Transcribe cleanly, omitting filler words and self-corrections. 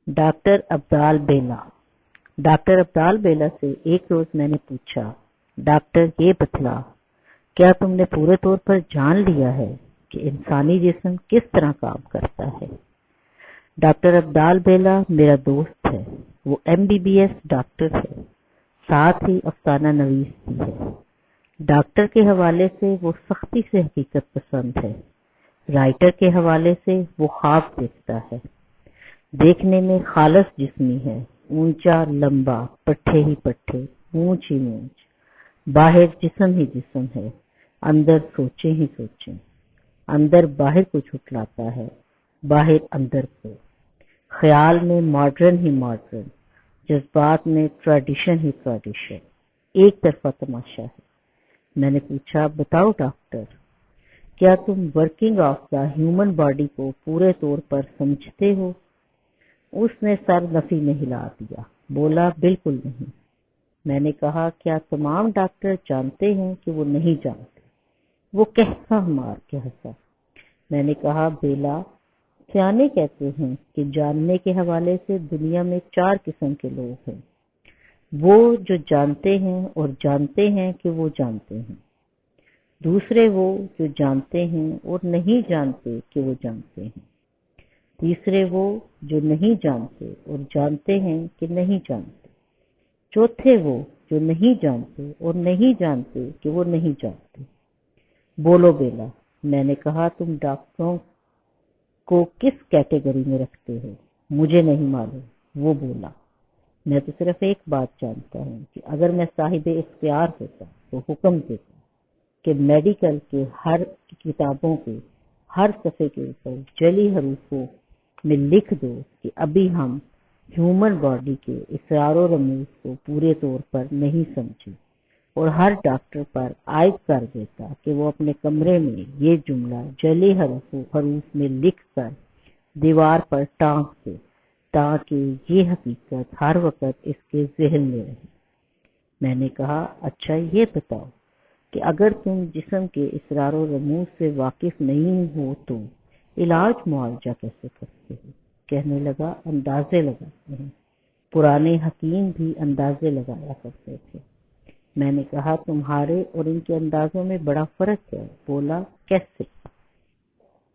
Doctor Abdal बेला। Doctor Abdal बेला से एक रोज मैंने पूछा, डॉक्टर ये बतला, क्या तुमने पूरे तौर पर जान लिया है कि इंसानी जिस्म किस तरह काम करता है? डॉक्टर अब्दाल बेला मेरा दोस्त है। वो MBBS डॉक्टर है, साथ ही अफसाना नवीस भी है। डॉक्टर के हवाले से वो सख्ती से हकीकत पसंद है, राइटर के हवाले से वो ख्वाब देखता है। देखने में खालस जिस्मी है, ऊंचा लंबा, पट्ठे ही पट्ठे, मूंछ ही मूंछ, बाहर जिस्म ही जिस्म है, अंदर सोचे ही सोचे, अंदर बाहर को छुटलाता है, बाहर अंदर को, ख्याल में मॉडर्न ही मॉडर्न, जज्बात में ट्रेडिशन ही ट्रेडिशन, एक तरफा तमाशा है। मैंने पूछा, बताओ डॉक्टर, क्या तुम working of the human body को पूरे तौर पर समझते हो? उसने सर नफी में हिला दिया, बोला, बिल्कुल नहीं। मैंने कहा, क्या तमाम डॉक्टर जानते हैं कि वो नहीं जानते? वो कहता मार के हंसा। मैंने कहा, बेला, सियाने कहते हैं कि जानने के हवाले से दुनिया में 4 किस्म के लोग हैं। वो जो जानते हैं और जानते हैं कि वो जानते हैं। दूसरे वो जो जानते हैं और नहीं जानते कि वो जानते हैं। तीसरे वो जो नहीं जानते और जानते हैं कि नहीं जानते। चौथे वो जो नहीं जानते और नहीं जानते कि वो नहीं जानते। बोलो बेला। मैंने कहा, तुम डॉक्टरों को किस कैटेगरी में रखते हो? मुझे नहीं मालूम, वो बोला। मैं तो सिर्फ एक बात जानता हूँ कि अगर मैं साहिब इख्तियार होता तो हुक्म देता कि मेडिकल के हर किताबों के हर सफ़े के ऊपर जली हरूफों में लिख दो कि अभी हम ह्यूमन बॉडी के इसरार और रमूज को पूरे तौर पर नहीं समझे, और हर डॉक्टर पर आयद कर देता कि वो अपने कमरे में ये जुमला जली हरूफ में लिख कर दीवार पर टांग दे, ताकि ये हकीकत हर वक्त इसके जहन में रहे। मैंने कहा, अच्छा ये बताओ कि अगर तुम जिस्म के इसरार और रमूज से वाकिफ नहीं हो तो इलाज मुआवजा कैसे करते हो? कहने लगा, अंदाजे लगाते हैं। पुराने हकीम भी अंदाजे लगाया करते थे। मैंने कहा, तुम्हारे और इनके अंदाजों में बड़ा फर्क है। बोला, कैसे?